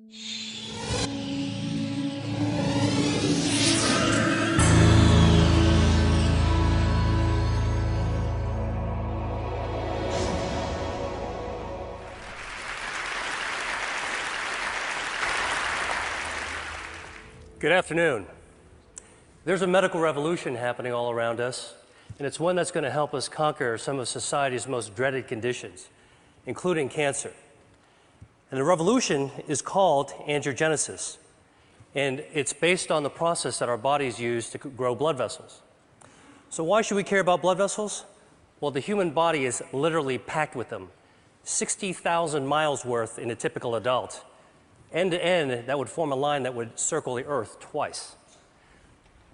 Good afternoon. There's a medical revolution happening all around us, and it's one that's going to help us conquer some of society's most dreaded conditions, including cancer. And the revolution is called angiogenesis, and it's based on the process that our bodies use to grow blood vessels. So why should we care about blood vessels? Well, the human body is literally packed with them, 60,000 miles worth in a typical adult. End to end, that would form a line that would circle the Earth twice.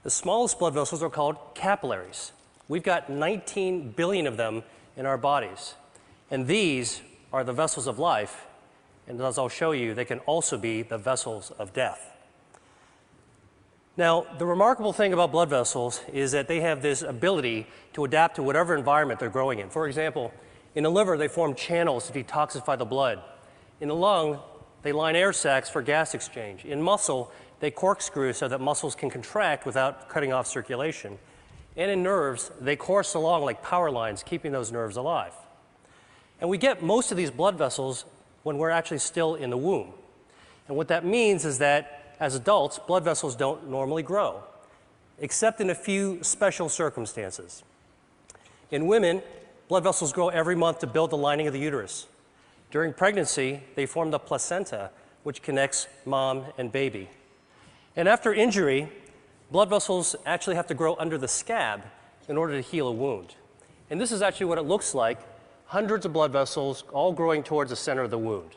The smallest blood vessels are called capillaries. We've got 19 billion of them in our bodies. And these are the vessels of life. And as I'll show you, they can also be the vessels of death. Now, the remarkable thing about blood vessels is that they have this ability to adapt to whatever environment they're growing in. For example, in the liver, they form channels to detoxify the blood. In the lung, they line air sacs for gas exchange. In muscle, they corkscrew so that muscles can contract without cutting off circulation. And in nerves, they course along like power lines, keeping those nerves alive. And we get most of these blood vessels when we're actually still in the womb. And what that means is that as adults, blood vessels don't normally grow, except in a few special circumstances. In women, blood vessels grow every month to build the lining of the uterus. During pregnancy, they form the placenta, which connects mom and baby. And after injury, blood vessels actually have to grow under the scab in order to heal a wound. And this is actually what it looks like, hundreds of blood vessels all growing towards the center of the wound.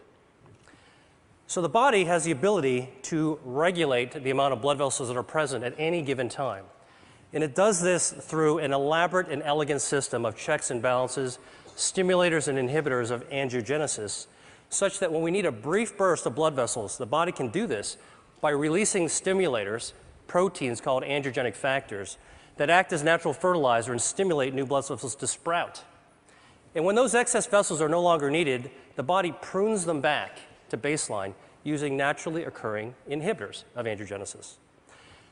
So the body has the ability to regulate the amount of blood vessels that are present at any given time. And it does this through an elaborate and elegant system of checks and balances, stimulators and inhibitors of angiogenesis, such that when we need a brief burst of blood vessels, the body can do this by releasing stimulators, proteins called angiogenic factors, that act as natural fertilizer and stimulate new blood vessels to sprout. And when those excess vessels are no longer needed, the body prunes them back to baseline using naturally occurring inhibitors of angiogenesis.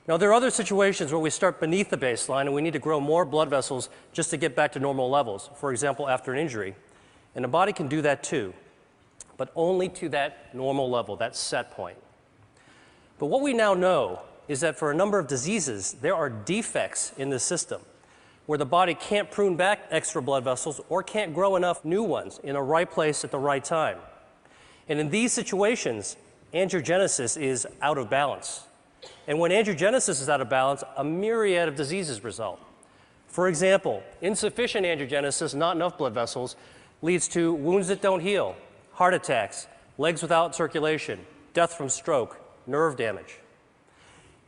Now, there are other situations where we start beneath the baseline and we need to grow more blood vessels just to get back to normal levels, for example, after an injury. And the body can do that too, but only to that normal level, that set point. But what we now know is that for a number of diseases, there are defects in the system where the body can't prune back extra blood vessels or can't grow enough new ones in the right place at the right time. And in these situations, angiogenesis is out of balance. And when angiogenesis is out of balance, a myriad of diseases result. For example, insufficient angiogenesis, not enough blood vessels, leads to wounds that don't heal, heart attacks, legs without circulation, death from stroke, nerve damage.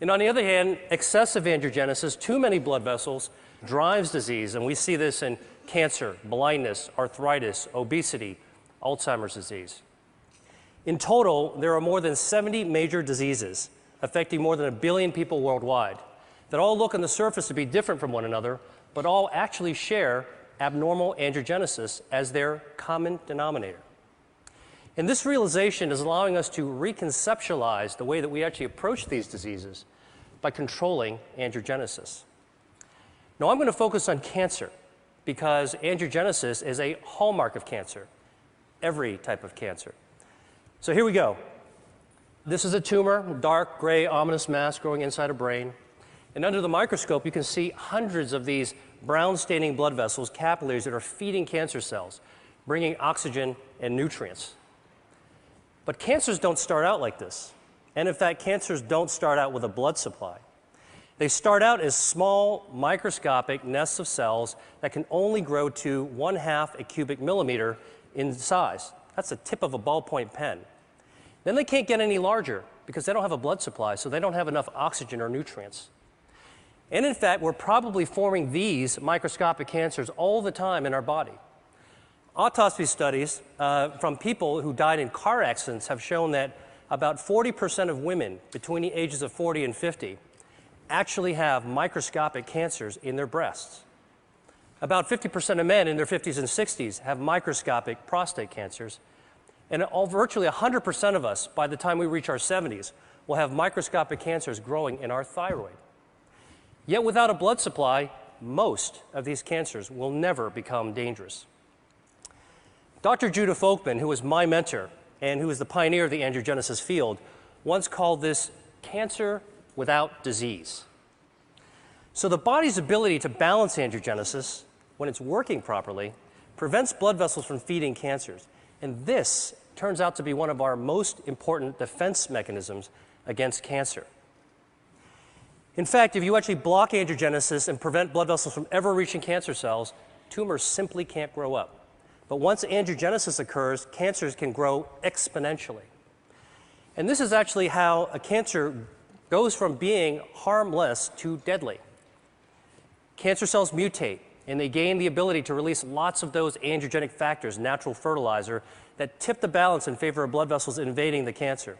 And on the other hand, excessive angiogenesis, too many blood vessels, drives disease. And we see this in cancer, blindness, arthritis, obesity, Alzheimer's disease. In total, there are more than 70 major diseases affecting more than 1 billion people worldwide that all look on the surface to be different from one another, but all actually share abnormal angiogenesis as their common denominator. And this realization is allowing us to reconceptualize the way that we actually approach these diseases by controlling angiogenesis. Now, I'm going to focus on cancer because angiogenesis is a hallmark of cancer, every type of cancer. So here we go. This is a tumor, dark, gray, ominous mass growing inside a brain. And under the microscope, you can see hundreds of these brown-staining blood vessels, capillaries, that are feeding cancer cells, bringing oxygen and nutrients. But cancers don't start out like this. And in fact, cancers don't start out with a blood supply. They start out as small, microscopic nests of cells that can only grow to 1/2 a cubic millimeter in size. That's the tip of a ballpoint pen. Then they can't get any larger because they don't have a blood supply, so they don't have enough oxygen or nutrients. And in fact, we're probably forming these microscopic cancers all the time in our body. Autopsy studies from people who died in car accidents have shown that about 40% of women between the ages of 40 and 50 actually have microscopic cancers in their breasts. About 50% of men in their 50s and 60s have microscopic prostate cancers. And virtually 100% of us, by the time we reach our 70s, will have microscopic cancers growing in our thyroid. Yet without a blood supply, most of these cancers will never become dangerous. Dr. Judah Folkman, who was my mentor and who was the pioneer of the angiogenesis field, once called this cancer without disease. So the body's ability to balance angiogenesis, when it's working properly, prevents blood vessels from feeding cancers. And this turns out to be one of our most important defense mechanisms against cancer. In fact, if you actually block angiogenesis and prevent blood vessels from ever reaching cancer cells, tumors simply can't grow up. But once angiogenesis occurs, cancers can grow exponentially. And this is actually how a cancer goes from being harmless to deadly. Cancer cells mutate, and they gain the ability to release lots of those angiogenic factors, natural fertilizer, that tip the balance in favor of blood vessels invading the cancer.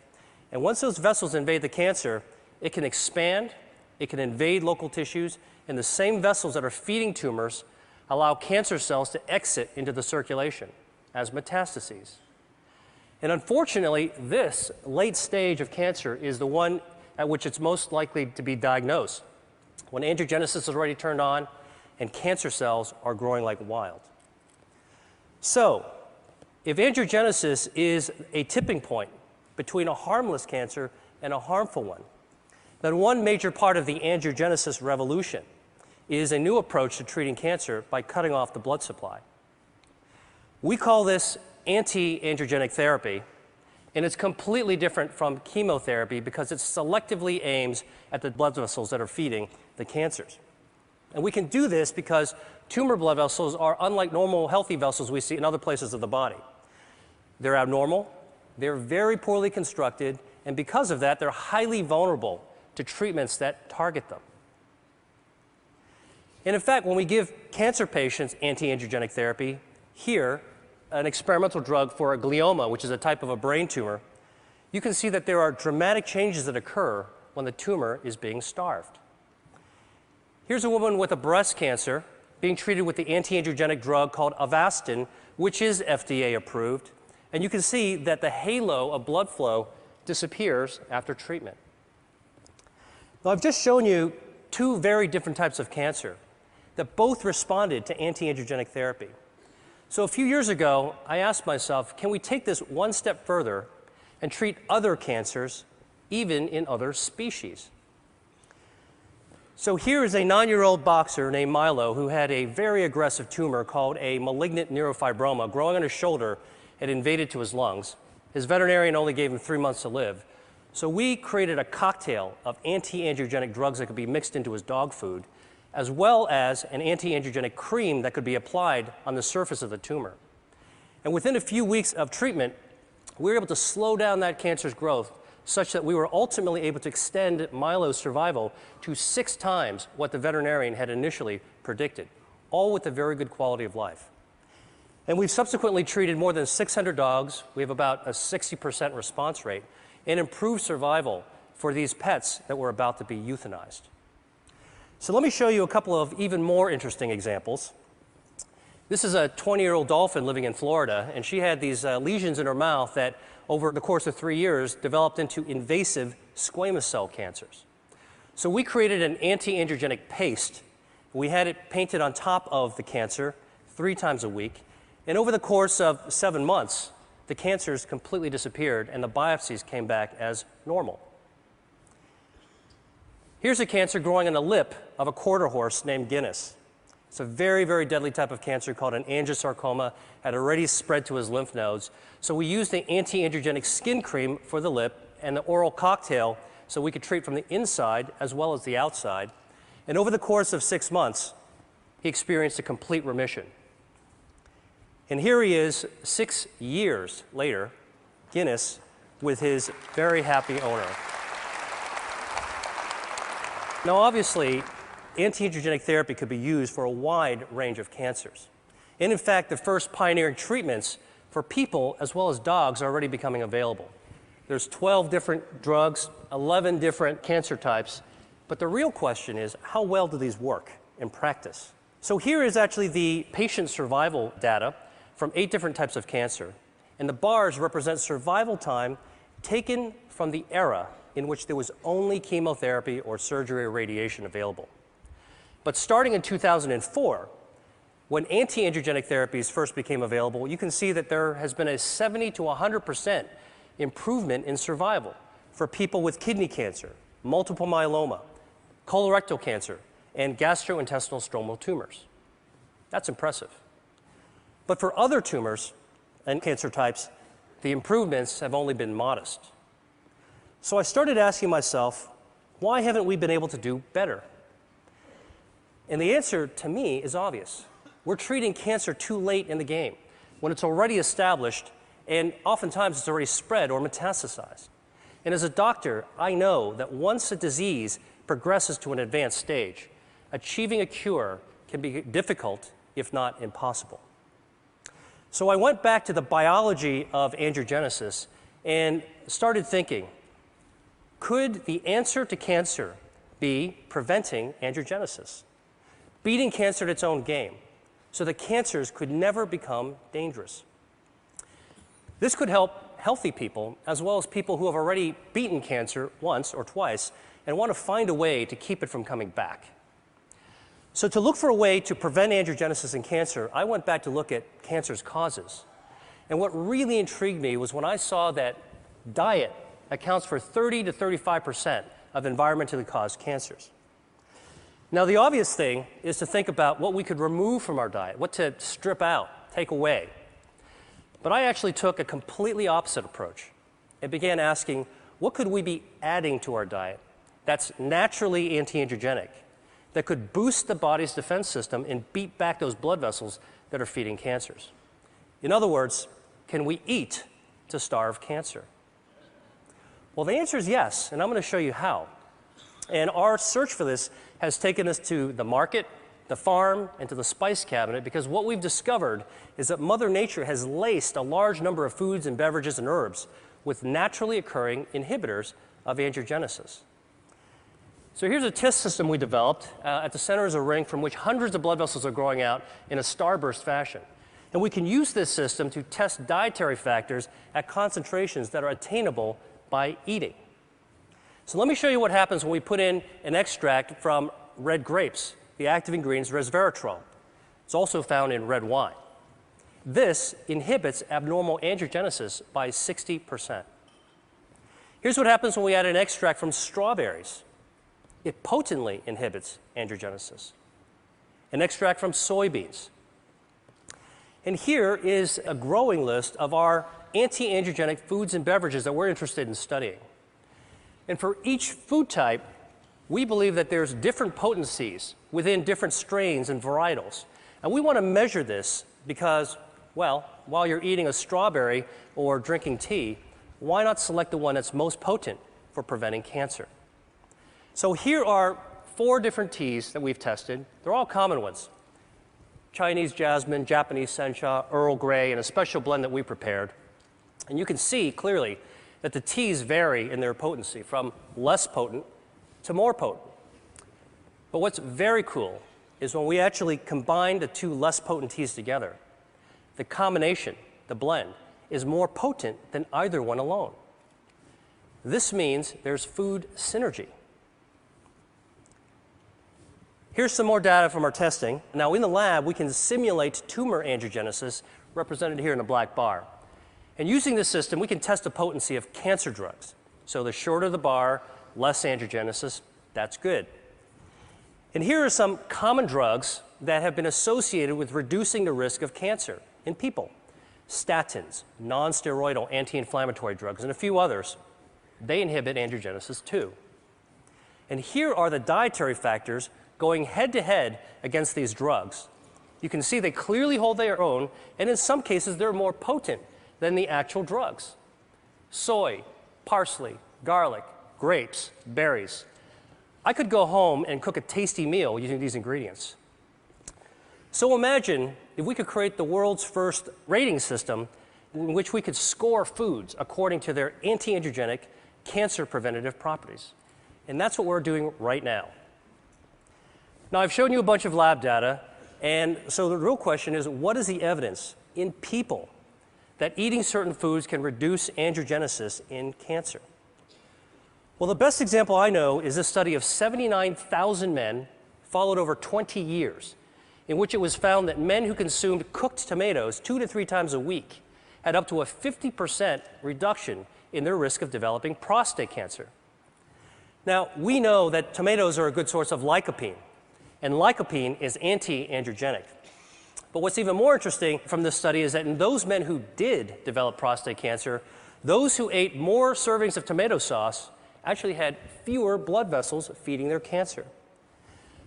And once those vessels invade the cancer, it can expand, it can invade local tissues, and the same vessels that are feeding tumors allow cancer cells to exit into the circulation as metastases. And unfortunately, this late stage of cancer is the one at which it's most likely to be diagnosed, when angiogenesis is already turned on and cancer cells are growing like wild. So, if angiogenesis is a tipping point between a harmless cancer and a harmful one, then one major part of the angiogenesis revolution is a new approach to treating cancer by cutting off the blood supply. We call this anti-angiogenic therapy, and it's completely different from chemotherapy because it selectively aims at the blood vessels that are feeding the cancers. And we can do this because tumor blood vessels are unlike normal healthy vessels we see in other places of the body. They're abnormal, they're very poorly constructed, and because of that, they're highly vulnerable to treatments that target them. And in fact, when we give cancer patients anti-angiogenic therapy, here, an experimental drug for a glioma, which is a type of a brain tumor, you can see that there are dramatic changes that occur when the tumor is being starved. Here's a woman with a breast cancer being treated with the anti-angiogenic drug called Avastin, which is FDA approved, and you can see that the halo of blood flow disappears after treatment. Now, I've just shown you two very different types of cancer that both responded to anti-angiogenic therapy. So a few years ago, I asked myself, can we take this one step further and treat other cancers, even in other species? So here is a 9-year-old boxer named Milo who had a very aggressive tumor called a malignant neurofibroma growing on his shoulder. It invaded to his lungs. His veterinarian only gave him 3 months to live. So we created a cocktail of anti-angiogenic drugs that could be mixed into his dog food, as well as an anti-angiogenic cream that could be applied on the surface of the tumor. And within a few weeks of treatment, we were able to slow down that cancer's growth such that we were ultimately able to extend Milo's survival to 6 times what the veterinarian had initially predicted, all with a very good quality of life. And we've subsequently treated more than 600 dogs. We have about a 60% response rate and improved survival for these pets that were about to be euthanized. So let me show you a couple of even more interesting examples. This is a 20-year-old dolphin living in Florida, and she had these lesions in her mouth that, over the course of 3 years, developed into invasive squamous cell cancers. So we created an anti-angiogenic paste. We had it painted on top of the cancer 3 times a week, and over the course of 7 months, the cancers completely disappeared and the biopsies came back as normal. Here's a cancer growing on the lip of a quarter horse named Guinness. It's a very, very deadly type of cancer called an angiosarcoma, had already spread to his lymph nodes. So we used the anti-angiogenic skin cream for the lip and the oral cocktail so we could treat from the inside as well as the outside. And over the course of 6 months, he experienced a complete remission. And here he is 6 years later, Guinness, with his very happy owner. Now, obviously, anti-angiogenic therapy could be used for a wide range of cancers. And in fact, the first pioneering treatments for people as well as dogs are already becoming available. There's 12 different drugs, 11 different cancer types, but the real question is, how well do these work in practice? So here is actually the patient survival data from 8 different types of cancer. And the bars represent survival time taken from the era in which there was only chemotherapy or surgery or radiation available. But starting in 2004, when anti-angiogenic therapies first became available, you can see that there has been a 70 to 100% improvement in survival for people with kidney cancer, multiple myeloma, colorectal cancer, and gastrointestinal stromal tumors. That's impressive. But for other tumors and cancer types, the improvements have only been modest. So I started asking myself, why haven't we been able to do better? And the answer to me is obvious. We're treating cancer too late in the game, when it's already established and oftentimes it's already spread or metastasized. And as a doctor, I know that once a disease progresses to an advanced stage, achieving a cure can be difficult, if not impossible. So I went back to the biology of angiogenesis and started thinking, could the answer to cancer be preventing angiogenesis, beating cancer at its own game, so that cancers could never become dangerous? This could help healthy people as well as people who have already beaten cancer once or twice and want to find a way to keep it from coming back. So to look for a way to prevent angiogenesis in cancer, I went back to look at cancer's causes. And what really intrigued me was when I saw that diet accounts for 30 to 35% of environmentally caused cancers. Now, the obvious thing is to think about what we could remove from our diet, what to strip out, take away. But I actually took a completely opposite approach and began asking, what could we be adding to our diet that's naturally anti-angiogenic, that could boost the body's defense system and beat back those blood vessels that are feeding cancers? In other words, can we eat to starve cancer? Well, the answer is yes, and I'm going to show you how. And our search for this has taken us to the market, the farm, and to the spice cabinet, because what we've discovered is that Mother Nature has laced a large number of foods and beverages and herbs with naturally occurring inhibitors of angiogenesis. So here's a test system we developed. At the center is a ring from which hundreds of blood vessels are growing out in a starburst fashion. And we can use this system to test dietary factors at concentrations that are attainable by eating. So let me show you what happens when we put in an extract from red grapes. The active ingredient is resveratrol. It's also found in red wine. This inhibits abnormal angiogenesis by 60%. Here's what happens when we add an extract from strawberries. It potently inhibits angiogenesis. An extract from soybeans. And here is a growing list of our anti-angiogenic foods and beverages that we're interested in studying. And for each food type, we believe that there's different potencies within different strains and varietals. And we want to measure this because, well, while you're eating a strawberry or drinking tea, why not select the one that's most potent for preventing cancer? So here are 4 different teas that we've tested. They're all common ones: Chinese jasmine, Japanese sencha, Earl Grey, and a special blend that we prepared. And you can see clearly that the teas vary in their potency from less potent to more potent. But what's very cool is when we actually combine the 2 less potent teas together, the combination, the blend, is more potent than either one alone. This means there's food synergy. Here's some more data from our testing. Now, in the lab, we can simulate tumor angiogenesis, represented here in the black bar. And using this system, we can test the potency of cancer drugs. So the shorter the bar, less angiogenesis, that's good. And here are some common drugs that have been associated with reducing the risk of cancer in people. Statins, non-steroidal anti-inflammatory drugs, and a few others. They inhibit angiogenesis too. And here are the dietary factors going head-to-head against these drugs. You can see they clearly hold their own, and in some cases they're more potent than the actual drugs. Soy, parsley, garlic, grapes, berries. I could go home and cook a tasty meal using these ingredients. So imagine if we could create the world's first rating system in which we could score foods according to their anti-angiogenic, cancer preventative properties. And that's what we're doing right now. Now, I've shown you a bunch of lab data, and so the real question is, what is the evidence in people that eating certain foods can reduce angiogenesis in cancer. Well, the best example I know is this study of 79,000 men followed over 20 years, in which it was found that men who consumed cooked tomatoes 2 to 3 times a week had up to a 50% reduction in their risk of developing prostate cancer. Now, we know that tomatoes are a good source of lycopene, and lycopene is anti-angiogenic. But what's even more interesting from this study is that in those men who did develop prostate cancer, those who ate more servings of tomato sauce actually had fewer blood vessels feeding their cancer.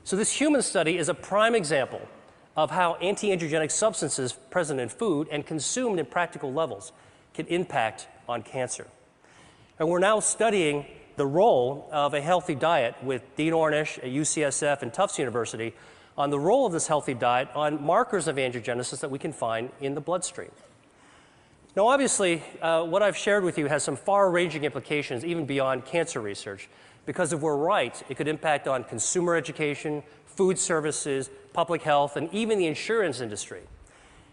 So this human study is a prime example of how anti-angiogenic substances present in food and consumed in practical levels can impact on cancer. And we're now studying the role of a healthy diet with Dean Ornish at UCSF and Tufts University on the role of this healthy diet on markers of angiogenesis that we can find in the bloodstream. Now, obviously, what I've shared with you has some far-ranging implications even beyond cancer research, because if we're right, it could impact on consumer education, food services, public health, and even the insurance industry.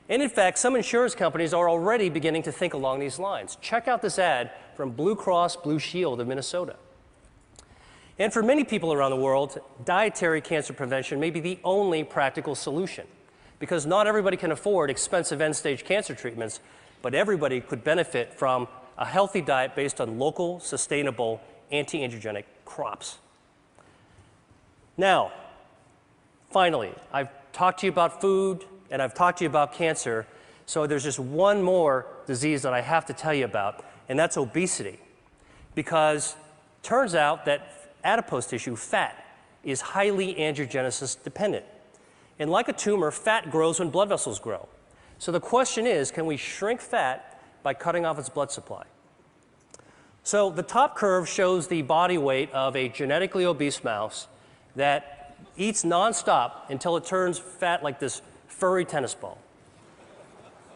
And in fact, some insurance companies are already beginning to think along these lines. Check out this ad from Blue Cross Blue Shield of Minnesota. And for many people around the world, dietary cancer prevention may be the only practical solution, because not everybody can afford expensive end-stage cancer treatments, but everybody could benefit from a healthy diet based on local, sustainable, anti-angiogenic crops. Now, finally, I've talked to you about food, and I've talked to you about cancer, so there's just one more disease that I have to tell you about, and that's obesity. Because it turns out that adipose tissue, fat, is highly angiogenesis dependent. And like a tumor, fat grows when blood vessels grow. So the question is, can we shrink fat by cutting off its blood supply? So the top curve shows the body weight of a genetically obese mouse that eats nonstop until it turns fat like this furry tennis ball.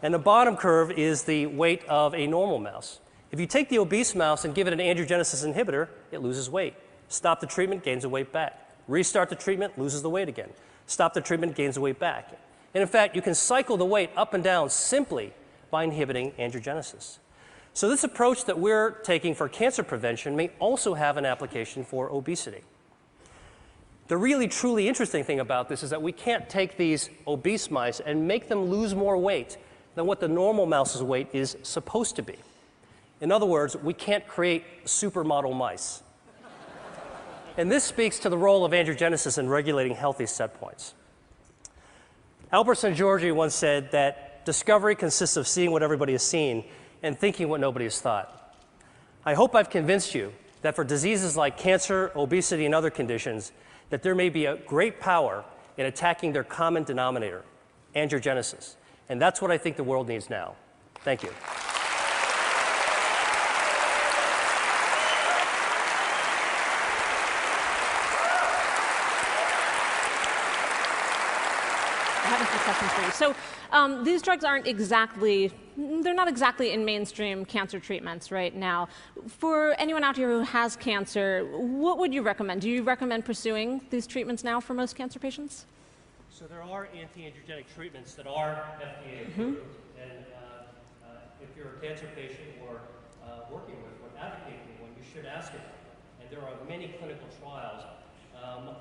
And the bottom curve is the weight of a normal mouse. If you take the obese mouse and give it an angiogenesis inhibitor, it loses weight. Stop the treatment, gains the weight back. Restart the treatment, loses the weight again. Stop the treatment, gains the weight back. And in fact, you can cycle the weight up and down simply by inhibiting angiogenesis. So this approach that we're taking for cancer prevention may also have an application for obesity. The really, truly interesting thing about this is that we can't take these obese mice and make them lose more weight than what the normal mouse's weight is supposed to be. In other words, we can't create supermodel mice. And this speaks to the role of angiogenesis in regulating healthy set points. Albert Szent-Györgyi once said that discovery consists of seeing what everybody has seen and thinking what nobody has thought. I hope I've convinced you that for diseases like cancer, obesity, and other conditions, that there may be a great power in attacking their common denominator, angiogenesis. And that's what I think the world needs now. Thank you. So these drugs aren't exactly, they're not exactly in mainstream cancer treatments right now. For anyone out here who has cancer, what would you recommend? Do you recommend pursuing these treatments now for most cancer patients? So there are anti-angiogenic treatments that are FDA approved. And if you're a cancer patient or working with one, advocating one, you should ask about them. And there are many clinical trials.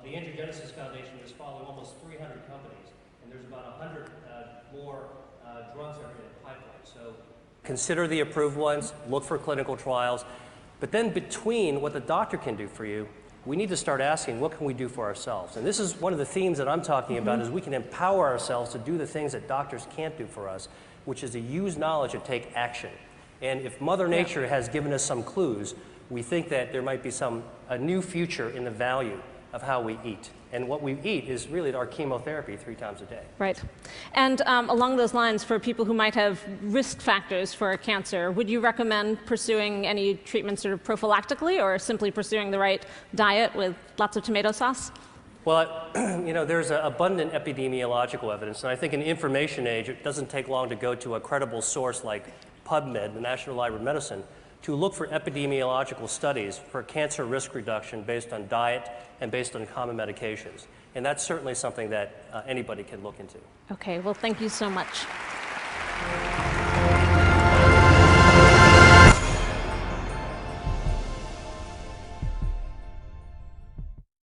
The Angiogenesis Foundation is following almost 300 companies. And there's about 100 more drugs that are in the pipeline. So consider the approved ones, look for clinical trials. But then between what the doctor can do for you, we need to start asking, what can we do for ourselves? And this is one of the themes that I'm talking about, is we can empower ourselves to do the things that doctors can't do for us, which is to use knowledge and take action. And if Mother Nature has given us some clues, we think that there might be a new future in the value of how we eat. And what we eat is really our chemotherapy 3 times a day. Right. And along those lines, for people who might have risk factors for cancer, would you recommend pursuing any treatment sort of prophylactically, or simply pursuing the right diet with lots of tomato sauce? Well, there's abundant epidemiological evidence, and I think in the information age, it doesn't take long to go to a credible source like PubMed, the National Library of Medicine, to look for epidemiological studies for cancer risk reduction based on diet and based on common medications. And that's certainly something that anybody can look into. Okay, well, thank you so much.